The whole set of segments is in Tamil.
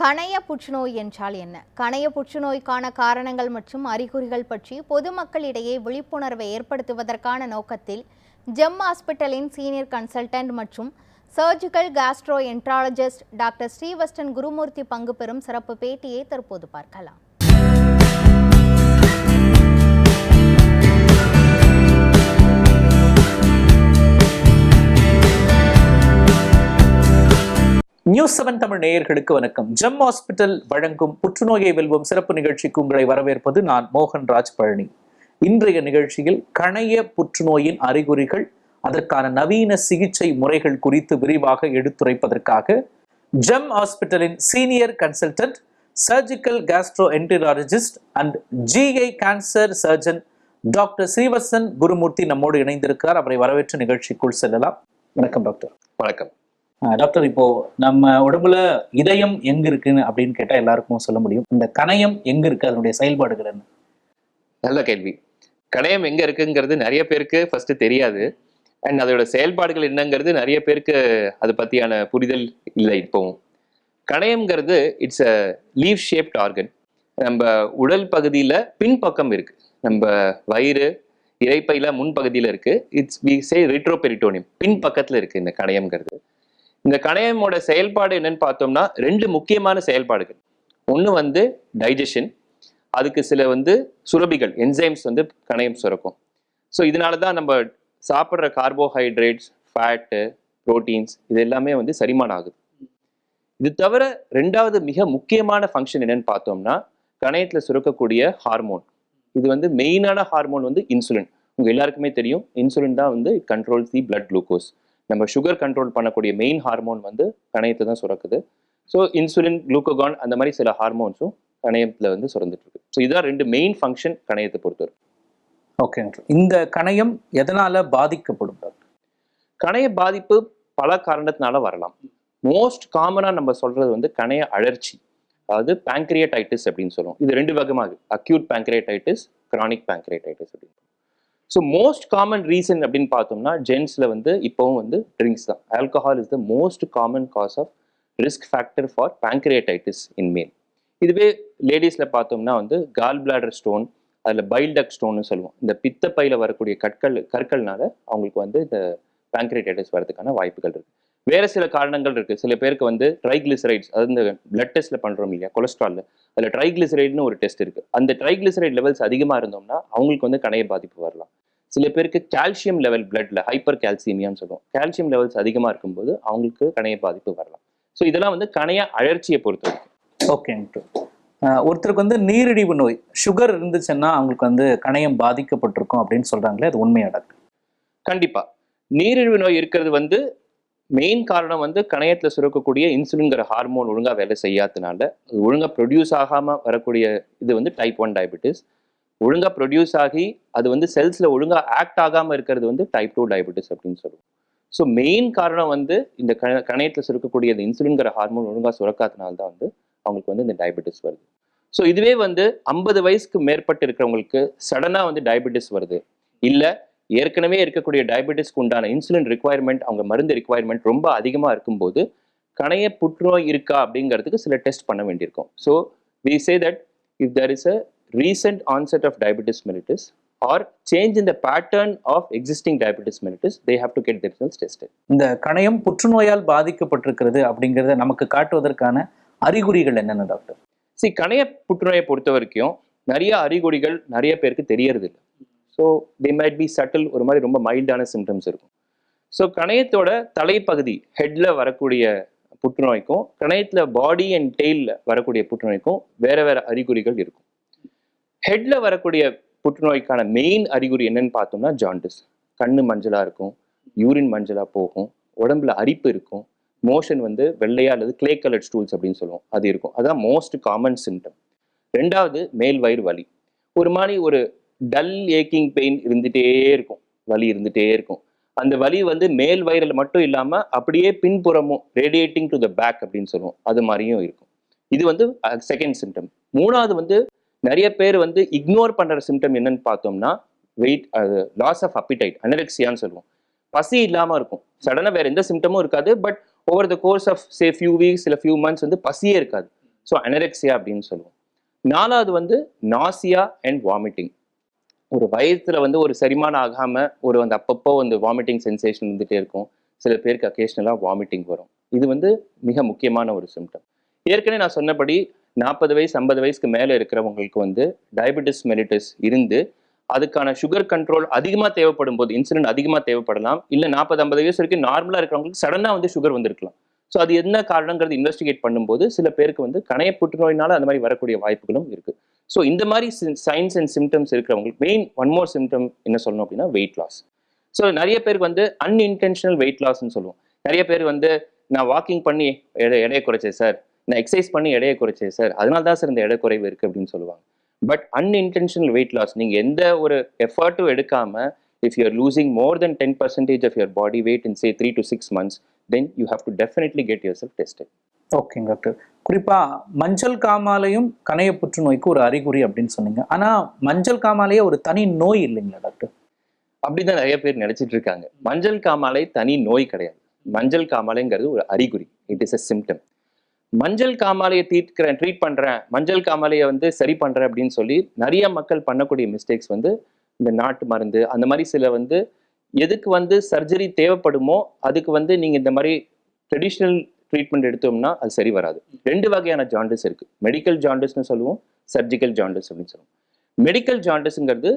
கணைய புற்றுநோய் என்றால் என்ன? கணைய புற்றுநோய்க்கான காரணங்கள் மற்றும் அறிகுறிகள் பற்றி பொதுமக்களிடையே விழிப்புணர்வை ஏற்படுத்துவதற்கான நோக்கத்தில் ஜெம் ஹாஸ்பிட்டலின் சீனியர் கன்சல்டன்ட் மற்றும் சர்ஜிக்கல் கேஸ்ட்ரோஎன்ட்ராலஜிஸ்ட் டாக்டர் ஸ்ரீவஸ்டன் குருமூர்த்தி பங்கு பெறும் சிறப்பு பேட்டியை தற்போது பார்க்கலாம். நியூஸ் 7 தமிழ் நேயர்களுக்கு வணக்கம். ஜெம் ஹாஸ்பிட்டல் வழங்கும் புற்றுநோயை வெல்வோம் சிறப்பு நிகழ்ச்சிக்கு உங்களை வரவேற்பது நான் மோகன்ராஜ் பழனி. இன்றைய நிகழ்ச்சியில் கணைய புற்றுநோயின் அறிகுறிகள், அதற்கான நவீன சிகிச்சை முறைகள் குறித்து விரிவாக எடுத்துரைப்பதற்காக ஜெம் ஹாஸ்பிட்டலின் senior consultant, surgical gastroenterologist and GI cancer surgeon doctor Srivathsan Gurumurthy நம்மோடு இணைந்திருக்கிறார். அவரை வரவேற்று நிகழ்ச்சிக்குள் செல்லலாம். வணக்கம் டாக்டர். வணக்கம் டாக்டர். இப்போ நம்ம உடம்புல இதயம் எங்க இருக்குன்னு அப்படின்னு கேட்டா எல்லாருக்கும் சொல்ல முடியும். இந்த கணையம் எங்க இருக்கு, அதனுடைய செயல்பாடுகள் என்ன? நல்ல கேள்வி. கணையம் எங்க இருக்குங்கிறது நிறைய பேருக்கு ஃபர்ஸ்ட் தெரியாது. அண்ட் அதோட செயல்பாடுகள் என்னங்கிறது நிறைய பேருக்கு அது பத்தியான புரிதல் இல்லை. இப்போவும் கணையம்ங்கிறது it's a leaf shaped organ. நம்ம உடல் பகுதியில பின்பக்கம் இருக்கு. நம்ம வயிறு இரைப்பையில முன்பகுதியில இருக்கு. இட்ஸ் வி சே ரிட்ரோபெரிட்டோனியம், பின்பக்கத்துல இருக்கு இந்த கணையம்ங்கிறது. இந்த கணையமோட செயல்பாடு என்னன்னு பார்த்தோம்னா ரெண்டு முக்கியமான செயல்பாடுகள். ஒன்று டைஜஷன், அதுக்கு சில சுரபிகள் என்சைம்ஸ் கணையம் சுரக்கும். ஸோ இதனால தான் நம்ம சாப்பிட்ற கார்போஹைட்ரேட்ஸ், ஃபேட்டு, ப்ரோட்டீன்ஸ் இது எல்லாமே செரிமானம் ஆகுது. இது தவிர ரெண்டாவது மிக முக்கியமான ஃபங்க்ஷன் என்னன்னு பார்த்தோம்னா கணையத்தில் சுரக்கக்கூடிய ஹார்மோன். இது மெயினான ஹார்மோன் இன்சுலின். உங்கள் எல்லாருக்குமே தெரியும், இன்சுலின் தான் கண்ட்ரோல்ஸ் தி பிளட் குளுக்கோஸ். நம்ம சுகர் கண்ட்ரோல் பண்ணக்கூடிய மெயின் ஹார்மோன் கணையத்தை தான் சுரக்குது. ஸோ இன்சுலின், குளுக்கோகான் அந்த மாதிரி சில ஹார்மோன்ஸும் கணையத்தில் சுரந்துட்டு இருக்கு. ஸோ இதுதான் ரெண்டு மெயின் ஃபங்க்ஷன் கணையத்தை பொறுத்தவரை. ஓகே. இந்த கணையம் எதனால பாதிக்கப்படும் டாக்டர்? கணைய பாதிப்பு பல காரணத்தினால வரலாம். மோஸ்ட் காமனாக நம்ம சொல்றது கணைய அழற்சி, அதாவது பேங்க்ரியடைட்டிஸ் அப்படின்னு சொல்லுவோம். இது ரெண்டு வகமாகுது, அக்யூட் பேங்க்ரியடைட்டிஸ், கிரானிக் பேங்க்ரியடைட்டிஸ் அப்படின்னு. ஸோ மோஸ்ட் காமன் ரீசன் அப்படின்னு பார்த்தோம்னா ஜென்ஸில் இப்போவும் ட்ரிங்க்ஸ் தான். Alcohol is the most common cause of risk factor for pancreatitis in male. இதுவே லேடிஸில் பார்த்தோம்னா கால் பிளாடர் ஸ்டோன், அதில் பைல் டக் ஸ்டோன்னு சொல்லுவோம். இந்த பித்தப்பையில் வரக்கூடிய கற்கள்னால அவங்களுக்கு இந்த பேங்க்ரியடைட்டிஸ் வரதுக்கான வாய்ப்புகள் இருக்குது. வேறு சில காரணங்கள் இருக்குது. சில பேருக்கு ட்ரைக்ளிசரைட்ஸ், அதாவது இந்த பிளட் டெஸ்ட்டில் பண்ணுறோம் இல்லையா, கொலஸ்ட்ராலில், அதில் ட்ரைக்ளிசரைட்னு ஒரு டெஸ்ட் இருக்குது. அந்த ட்ரைக்ளிசரைட் லெவல்ஸ் அதிகமாக இருந்தோம்னா அவங்களுக்கு கணைய பாதிப்பு வரலாம். சில பேருக்கு கால்சியம் லெவல் பிளட்ல ஹைப்பர் கால்சியமியான்னு சொல்லுவோம். கால்சியம் லெவல்ஸ் அதிகமாக இருக்கும்போது அவங்களுக்கு கணைய பாதிப்பு வரலாம். ஸோ இதெல்லாம் கணைய அழற்சியை பொறுத்த வரைக்கும். ஓகே. ஒருத்தருக்கு நீரிழிவு நோய், சுகர் இருந்துச்சுன்னா அவங்களுக்கு கணையம் பாதிக்கப்பட்டிருக்கும் அப்படின்னு சொல்றாங்களே, அது உண்மையா டாக்டர்? கண்டிப்பா. நீரிழிவு நோய் இருக்கிறது மெயின் காரணம் கணையத்தில் சுரக்கக்கூடிய இன்சுலின்கிற ஹார்மோன் ஒழுங்காக வேலை செய்யாததுனால, அது ஒழுங்காக ப்ரொடியூஸ் ஆகாமல் வரக்கூடிய இது டைப் 1 டயபெட்டிஸ். ஒழுங்காக ப்ரொடியூஸ் ஆகி அது செல்ஸில் ஒழுங்காக ஆக்ட் ஆகாமல் இருக்கிறது டைப் 2 டயபெட்டிஸ் அப்படின்னு சொல்லுவோம். ஸோ மெயின் காரணம் இந்த கணையத்தில் சுரக்கக்கூடிய இந்த இன்சுலின்கிற ஹார்மோன் ஒழுங்காக சுரக்காதனால தான் அவங்களுக்கு இந்த டயபெட்டிஸ் வருது. ஸோ இதுவே 50 வயசுக்கு மேற்பட்டு இருக்கிறவங்களுக்கு சடனாக டயபெட்டிஸ் வருது, இல்லை ஏற்கனவே இருக்கக்கூடிய டயபெட்டிஸ்க்கு உண்டான இன்சுலின் ரிக்குவயர்மெண்ட், அவங்க மருந்து ரிக்குவயர்மெண்ட் ரொம்ப அதிகமாக இருக்கும்போது கணைய புற்றுநோய் இருக்கா அப்படிங்கிறதுக்கு சில டெஸ்ட் பண்ண வேண்டியிருக்கும். So we say that if there is a recent onset of diabetes mellitus or change in the pattern of existing diabetes mellitus, they have to get themselves tested. இந்த கணையம் புற்றுநோயால் பாதிக்கப்பட்டிருக்கிறது அப்படிங்கிறத நமக்கு காட்டுவதற்கான அறிகுறிகள் என்னென்ன டாக்டர்? கணைய புற்றுநோயை பொறுத்த வரைக்கும் நிறைய அறிகுறிகள் நிறைய பேருக்கு தெரியறது இல்லை. So they might be subtle, ஒரு மாதிரி ரொம்ப மைல்டான சிம்டம்ஸ் இருக்கும். ஸோ கணையத்தோட தலைப்பகுதி ஹெட்ல வரக்கூடிய புற்றுநோய்க்கும் கணையத்தில் பாடி அண்ட் டெய்லில் வரக்கூடிய புற்றுநோய்க்கும் வேற வேற அறிகுறிகள் இருக்கும். ஹெட்ல வரக்கூடிய புற்றுநோய்க்கான மெயின் அறிகுறி என்னன்னு பார்த்தோம்னா ஜாண்டிஸ். கண்ணு மஞ்சளாக இருக்கும், யூரின் மஞ்சளாக போகும், உடம்புல அரிப்பு இருக்கும், மோஷன் வெள்ளையா அல்லது கிளே கலர்ட் ஸ்டூல்ஸ் அப்படின்னு சொல்லுவோம், அது இருக்கும். அதான் மோஸ்ட் காமன் சிம்டம். ரெண்டாவது மேல் வயிறு வலி, ஒரு மாதிரி ஒரு டல் ஏக்கிங் பெயின் இருந்துகிட்டே இருக்கும், வலி இருந்துகிட்டே இருக்கும். அந்த வலி மேல் வயிறில் மட்டும் இல்லாமல் அப்படியே பின்புறமும் ரேடியேட்டிங் டு த பேக் அப்படின்னு சொல்லுவோம், அது மாதிரியும் இருக்கும். இது செகண்ட் சிம்டம். மூணாவது நிறைய பேர் இக்னோர் பண்ணுற சிம்டம் என்னன்னு பார்த்தோம்னா வெயிட், அது லாஸ் ஆஃப் அப்பிடைட், அனரெக்சியான்னு சொல்லுவோம். பசி இல்லாமல் இருக்கும், சடனாக வேற எந்த சிம்டமும் இருக்காது, but over the course of say few weeks இல்லை ஃபியூ மந்த்ஸ் பசியே இருக்காது. ஸோ அனரெக்சியா அப்படின்னு சொல்லுவோம். 4வது வந்து நாசியா அண்ட் வாமிட்டிங். ஒரு வயிற்றுல வந்து ஒரு செரிமானம் ஆகாம ஒரு வந்து அப்பப்போ வந்து வாமிட்டிங் சென்சேஷன் இருந்துகிட்டே இருக்கும். சில பேருக்கு அக்கேஷனலாக வாமிட்டிங் வரும். இது வந்து மிக முக்கியமான ஒரு சிம்டம். ஏற்கனவே நான் சொன்னபடி 40 வயசு 50 வயசுக்கு மேலே இருக்கிறவங்களுக்கு வந்து டயபெட்டிஸ் மெலிட்டஸ் இருந்து அதுக்கான சுகர் கண்ட்ரோல் அதிகமாக தேவைப்படும் போது இன்சுலின் அதிகமாக தேவைப்படலாம். இல்லை 40-50 வயசு வரைக்கும் நார்மலாக இருக்கிறவங்களுக்கு சடனாக வந்து சுகர் வந்திருக்கலாம். ஸோ அது என்ன காரணங்கிறது இன்வெஸ்டிகேட் பண்ணும்போது சில பேருக்கு வந்து கணைய புற்றுநோயினால அந்த மாதிரி வரக்கூடிய வாய்ப்புகளும் இருக்குது. ஸோ இந்த மாதிரி சைன்ஸ் அண்ட் சிம்டம்ஸ் இருக்கிறவங்களுக்கு மெயின் ஒன் மோர் சிம்டம் என்ன சொல்லணும் அப்படின்னா வெயிட் லாஸ். ஸோ நிறைய பேருக்கு வந்து அன்இன்டென்ஷனல் வெயிட் லாஸ்ன்னு சொல்லுவோம். நிறைய பேர் வந்து நான் வாக்கிங் பண்ணி எடையை குறைச்சேன் சார், நான் எக்ஸசைஸ் பண்ணி எடையை குறைச்சேன் சார், அதனால தான் சார் இந்த எடை குறைவு இருக்குது அப்படின்னு சொல்லுவாங்க. பட் அன்இன்டென்ஷனல் வெயிட் லாஸ், நீங்கள் எந்த ஒரு எஃபர்ட்டும் எடுக்காமல் if you are losing more than 10% of your body weight in say 3 to 6 months, then you have to definitely get yourself tested. ஓகேங்க டாக்டர். குறிப்பா மஞ்சள் காமாலையும் கணைய புற்றுநோய்க்கு ஒரு அறிகுறி அப்படின்னு சொன்னீங்க. ஆனா மஞ்சள் காமாலையே ஒரு தனி நோய் இல்லைங்களா டாக்டர்? அப்படிதான் நிறைய பேர் நினைச்சிட்டு இருக்காங்க. மஞ்சள் காமாலை தனி நோய் கிடையாது. மஞ்சள் காமாலைங்கிறது ஒரு அறிகுறி. It is a symptom. மஞ்சள் காமாலையை ட்ரீட் பண்றேன், மஞ்சள் காமாலையை வந்து சரி பண்றேன் அப்படின்னு சொல்லி நிறைய மக்கள் பண்ணக்கூடிய மிஸ்டேக்ஸ் வந்து இந்த நாட்டு மருந்து அந்த மாதிரி சில வந்து எதுக்கு வந்து சர்ஜரி தேவைப்படுமோ அதுக்கு வந்து நீங்க இந்த மாதிரி ட்ரெடிஷ்னல் ட்ரீட்மெண்ட் எடுத்தோம்னா அது சரி வராது. 2 வகையான ஜாண்டிஸ் இருக்கு. மெடிக்கல் ஜாண்டிஸ்னு சொல்லுவோம், சர்ஜிக்கல் ஜாண்டிஸ் அப்படின்னு சொல்லுவோம். மெடிக்கல் ஜாண்டிஸ்ங்கிறது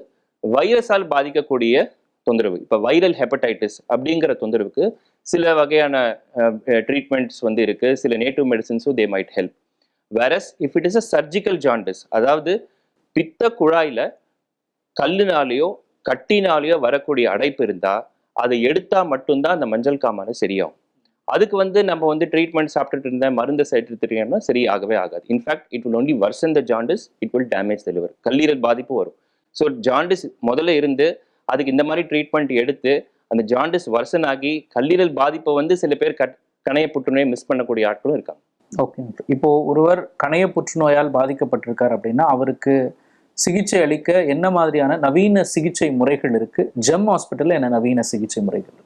வைரஸால் பாதிக்கக்கூடிய தொந்தரவு. இப்போ வைரல் ஹெப்படைட்டிஸ் அப்படிங்கிற தொந்தரவுக்கு சில வகையான ட்ரீட்மெண்ட்ஸ் வந்து இருக்கு. சில நேட்டிவ் மெடிசின்ஸும் they might help. Whereas if it is a surgical jaundice, அதாவது பித்த குழாயில கல்லுனாலேயோ கட்டினாலேயோ வரக்கூடிய அடைப்பு இருந்தா அதை எடுத்தா மட்டும்தான் அந்த மஞ்சள் காமாலை சரியாகும். அதுக்கு வந்து நம்ம வந்து ட்ரீட்மெண்ட் சாப்பிட்டுட்டு இருந்தேன், மருந்து எடுத்துட்டீங்கன்னா சரி ஆகவே ஆகாது. In fact it will only worsen the jaundice, it will damage the liver. கல்லீரல் பாதிப்பு வரும். ஸோ ஜாண்டிஸ் முதல்ல இருந்து அதுக்கு இந்த மாதிரி ட்ரீட்மெண்ட் எடுத்து அந்த ஜாண்டிஸ் வர்சன் ஆகி கல்லீரல் பாதிப்பை வந்து சில பேர் கணைய புற்றுநோயை மிஸ் பண்ணக்கூடிய ஆட்களும் இருக்காங்க. ஓகே. இப்போ ஒருவர் கணைய புற்றுநோயால் பாதிக்கப்பட்டிருக்கார் அப்படின்னா அவருக்கு சிகிச்சை அளிக்க என்ன மாதிரியான நவீன சிகிச்சை முறைகள் இருக்கு? ஜெம் ஹாஸ்பிட்டல்ல என்ன நவீன சிகிச்சை முறைகள்?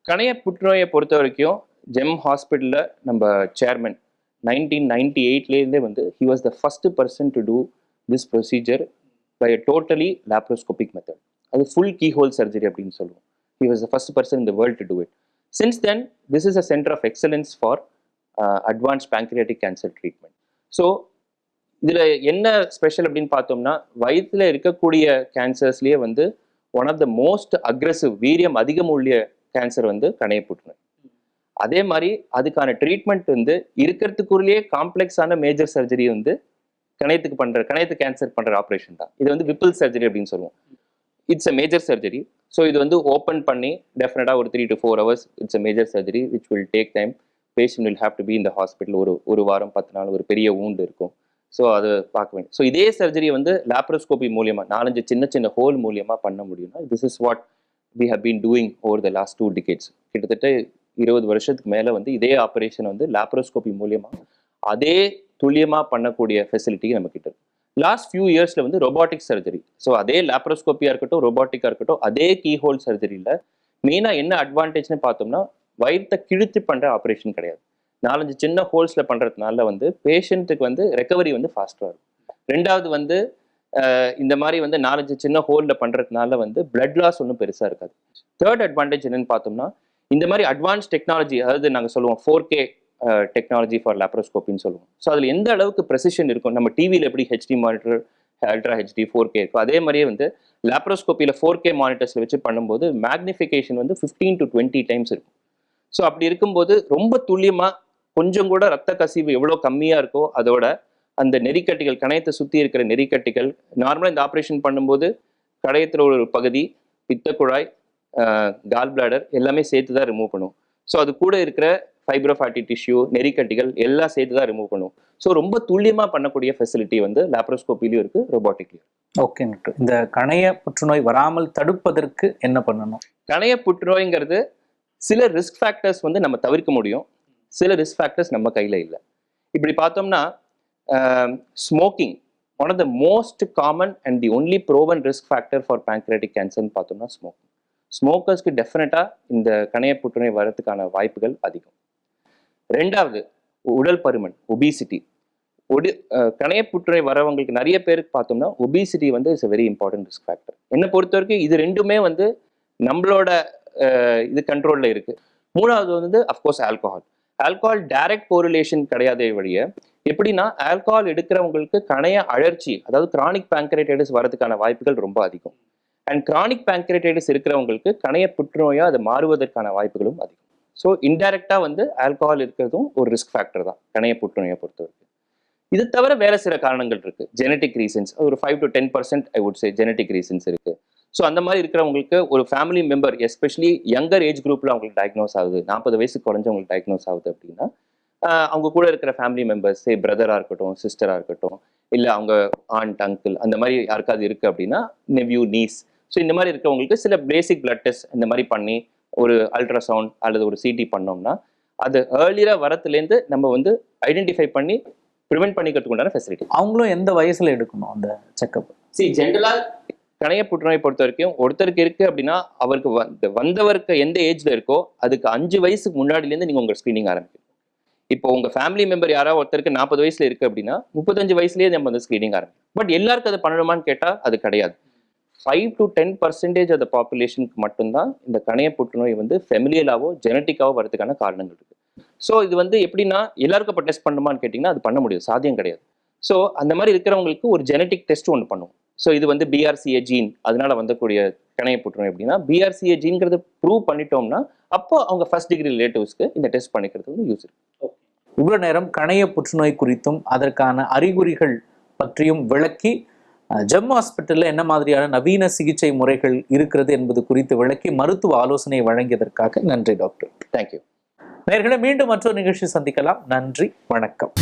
கணைய புற்றுநோயை பொறுத்த வரைக்கும் ஜெம் ஹாஸ்பிட்டல்ல நம்ம சேர்மன் 1998லேருந்தே வந்து he was the first person to do this procedure by a totally laparoscopic method. அது full keyhole surgery அப்படின்னு சொல்லுவோம். He was the first person in the world to do it. Since then, this is a center of excellence for advanced pancreatic cancer treatment. So இதுல என்ன ஸ்பெஷல் அப்படின்னு பார்த்தோம்னா வயிற்றுல இருக்கக்கூடிய கேன்சர்ஸ்லயே வந்து one of the most aggressive, வீரியம் அதிகம் உள்ள கேன்சர் வந்து கணைய புற்றுநோய். அதே மாதிரி அதுக்கான ட்ரீட்மெண்ட் வந்து இருக்கிறதுக்குள்ளேயே காம்ப்ளெக்ஸான மேஜர் சர்ஜரி வந்து கணையத்து கேன்சர் பண்ற ஆப்ரேஷன் தான். இது வந்து விப்பிள் சர்ஜரி அப்படின்னு சொல்லுவோம். It's a major surgery. So இது வந்து ஓப்பன் பண்ணி டெஃபினட்டாக ஒரு 3 to 4 hours it's a major surgery which will take time. Patient will have to be இந்த ஹாஸ்பிட்டல் ஒரு வாரம் 10 நாள். ஒரு பெரிய ஊண்டு இருக்கும். ஸோ அதை பார்க்க வேண்டும். ஸோ இதே சர்ஜரியை வந்து லேப்ரோஸ்கோபி மூலியமாக 4-5 சின்ன சின்ன ஹோல் மூலியமாக பண்ண முடியும்னா this is what we have been doing over the last 2 decades. கிட்டத்தட்ட 20 வருஷத்துக்கு மேலே வந்து இதே ஆப்ரேஷன் வந்து லேப்ரோஸ்கோபி மூலியமாக அதே துல்லியமாக பண்ணக்கூடிய ஃபெசிலிட்டி நம்ம கிட்ட இருக்கு. லாஸ்ட் ஃபியூ இயர்ஸில் வந்து ரொபாட்டிக் சர்ஜரி, ஸோ அதே லேப்ரோஸ்கோப்பியாக இருக்கட்டும் ரொபாட்டிக்காக இருக்கட்டும் அதே கீஹோல் சர்ஜரியில் மெயினாக என்ன அட்வான்டேஜ்னு பார்த்தோம்னா வயிற்றை கிழித்து பண்ணுற ஆப்ரேஷன் கிடையாது. 4-5 சின்ன ஹோல்ஸில் பண்ணுறதுனால வந்து பேஷண்ட்டுக்கு வந்து ரெக்கவரி வந்து ஃபாஸ்ட்டாக இருக்கும். 2வது வந்து இந்த மாதிரி வந்து 4-5 சின்ன ஹோலில் பண்ணுறதுனால வந்து பிளட் லாஸ் ஒன்றும் பெருசாக இருக்காது. 3rd அட்வான்டேஜ் என்னன்னு பார்த்தோம்னா இந்த மாதிரி அட்வான்ஸ் டெக்னாலஜி, அதாவது நாங்கள் சொல்லுவோம் 4K டெக்னாலஜி ஃபார் லேப்ரோஸ்கோப்பின்னு சொல்லுவோம். ஸோ அதில் எந்த அளவுக்கு ப்ரெசிஷன் இருக்கும், நம்ம டிவியில் எப்படி HD monitor, ultra HD 4K இருக்கும், அதே மாதிரியே வந்து லேப்ரோஸ்கோப்பியில் 4K மானிட்டர்ஸில் வச்சு பண்ணும்போது மேக்னிஃபிகேஷன் வந்து 15 to 20 times இருக்கும். ஸோ அப்படி இருக்கும்போது ரொம்ப துல்லியமாக கொஞ்சம் கூட ரத்த கசிவு எவ்வளோ கம்மியாக இருக்கோ அதோட அந்த நெறிக்கட்டிகள், கணையத்தை சுற்றி இருக்கிற நெறிக்கட்டிகள், நார்மலாக இந்த ஆப்ரேஷன் பண்ணும்போது கணையத்தில் ஒரு பகுதி, பித்தக்குழாய், கால் பிளாடர் எல்லாமே சேர்த்து தான் ரிமூவ் பண்ணுவோம். ஸோ அது கூட இருக்கிற ஃபைப்ரோஃபேட்டி டிஷ்யூ, நெறிக்கட்டிகள் எல்லாம் சேர்த்து தான் ரிமூவ் பண்ணுவோம். ஸோ ரொம்ப துல்லியமாக பண்ணக்கூடிய ஃபெசிலிட்டி வந்து லேப்ரோஸ்கோப்பிலையும் இருக்குது, ரொபாட்டிக்லையும். ஓகே. இந்த கணைய புற்றுநோய் வராமல் தடுப்பதற்கு என்ன பண்ணணும்? கணைய புற்றுநோய்ங்கிறது சில ரிஸ்க் ஃபேக்டர்ஸ் வந்து நம்ம தவிர்க்க முடியும், சில ரிஸ்க் ஃபேக்டர்ஸ் நம்ம கையில் இல்லை. இப்படி பார்த்தோம்னா smoking one of the most common and the only proven risk factor for pancreatic கேன்சர்னு பார்த்தோம்னா ஸ்மோக்கிங். ஸ்மோக்கர்ஸ்க்கு டெஃபினட்டாக இந்த கணைய புற்றுநோய் வரதுக்கான வாய்ப்புகள் அதிகம். 2வது உடல் பருமன், ஒபிசிட்டி. கணைய புற்றுநோய் வரவங்களுக்கு நிறைய பேருக்கு பார்த்தோம்னா ஒபிசிட்டி வந்து is a very important risk factor. என்னை பொறுத்த வரைக்கும் இது ரெண்டுமே வந்து நம்மளோட இது கண்ட்ரோல்ல இருக்கு. மூணாவது வந்து அஃப்கோர்ஸ் ஆல்கஹால் டைரக்ட் கோரிலேஷன் கிடையாதே வழிய எப்படின்னா ஆல்கஹால் எடுக்கிறவங்களுக்கு கணைய அழற்சி, அதாவது கிரானிக் பேங்க்ரைட்டிஸ் வரதுக்கான வாய்ப்புகள் ரொம்ப அதிகம். அண்ட் கிரானிக் பேங்க்ரைட்டிஸ் இருக்கிறவங்களுக்கு கணைய புற்றுநோயா அது மாறுவதற்கான வாய்ப்புகளும் அதிகம். ஸோ இன்டைரக்டா வந்து ஆல்கஹால் இருக்கிறதும் ஒரு ரிஸ்க் ஃபேக்டர் தான் கணைய புற்றுநோயை பொறுத்தவரைக்கும். இது தவிர வேற சில காரணங்கள் இருக்கு. ஜெனட்டிக் ரீசன்ஸ் ஒரு 5 to 10% I would say genetic reasons இருக்கு. ஸோ அந்த மாதிரி இருக்கிறவங்களுக்கு ஒரு family member especially younger age குரூப்ல அவங்களுக்கு டயக்னோஸ் ஆகுது, 40 வயசுக்கு குறைஞ்சவங்களுக்கு டயக்னோஸ் ஆகுது அப்படின்னா அவங்க கூட இருக்கிற ஃபேமிலி மெம்பர்ஸ், பிரதரா இருக்கட்டும், சிஸ்டரா இருக்கட்டும், இல்லை அவங்க ஆண்ட் அங்கிள் அந்த மாதிரி யாருக்காவது இருக்கு அப்படின்னா நெவ்யூ நீஸ், ஸோ இந்த மாதிரி இருக்கவங்களுக்கு சில பேசிக் பிளட் டெஸ்ட் இந்த மாதிரி பண்ணி ஒரு அல்ட்ராசவுண்ட் அல்லது ஒரு சிடி பண்ணோம்னா அது ஏர்லியரா வரத்துலேருந்து நம்ம வந்து ஐடென்டிஃபை பண்ணி ப்ரிவென்ட் பண்ணிக்கிறதுக்கு உண்டான ஃபெசிலிட்டி. அவங்களும் எந்த வயசுல எடுக்கணும் அந்த செக்அப்? ஜென்ரலா கணைய புற்றுநோய் பொறுத்த வரைக்கும் ஒருத்தருக்கு இருக்கு அப்படின்னா அவருக்கு வந்தவருக்கு எந்த ஏஜ்ல இருக்கோ அதுக்கு 5 வயசுக்கு முன்னாடிலேருந்து நீங்க உங்க ஸ்கிரீனிங் ஆரம்பிக்கணும். இப்போ உங்க ஃபேமிலி மெம்பர் யாராவது ஒருத்தருக்கு 40 வயசுல இருக்கு அப்படின்னா 35 வயசுலேயே நம்ம அந்த ஸ்கிரீனிங் ஆரம்பிக்கும். பட் எல்லாருக்கும் அதை பண்ணணுமான்னு கேட்டா அது கிடையாது. 5 to 10% ஆஃப் த பாப்புலேஷனுக்கு மட்டும்தான் இந்த கணைய புற்றுநோய் வந்து ஃபெமிலியலாவோ ஜெனட்டிக்காவோ வரதுக்கான காரணங்கள் இருக்கு. ஸோ இது வந்து எப்படின்னா எல்லாருக்கும் இப்போ டெஸ்ட் பண்ணுமான்னு கேட்டிங்கன்னா அது பண்ண முடியாது, சாத்தியம் கிடையாது. ஸோ அந்த மாதிரி இருக்கிறவங்களுக்கு ஒரு ஜெனட்டிக் டெஸ்ட் ஒன்று பண்ணுவோம். ஸோ இது வந்து BRCA ஜீன் அதனால வந்தக்கூடிய கணைய புற்றுநோய் அப்படின்னா BRCA ஜீன்கிறது ப்ரூவ் பண்ணிட்டோம்னா அப்போ அவங்க ஃபர்ஸ்ட் டிகிரி ரிலேட்டிவ்ஸ்க்கு இந்த டெஸ்ட் பண்ணிக்கிறது வந்து யூஸ் இருக்கு. இவ்வளவு நேரம் கணைய புற்றுநோய் குறித்தும் அதற்கான அறிகுறிகள் பற்றியும் விளக்கி ஜெம் ஹாஸ்பிட்டல்ல என்ன மாதிரியான நவீன சிகிச்சை முறைகள் இருக்கிறது என்பது குறித்து விளக்கி மருத்துவ ஆலோசனை வழங்கியதற்காக நன்றி டாக்டர். தேங்க்யூ. நேயர்களே, மீண்டும் மற்றொரு நிகழ்ச்சி சந்திக்கலாம். நன்றி, வணக்கம்.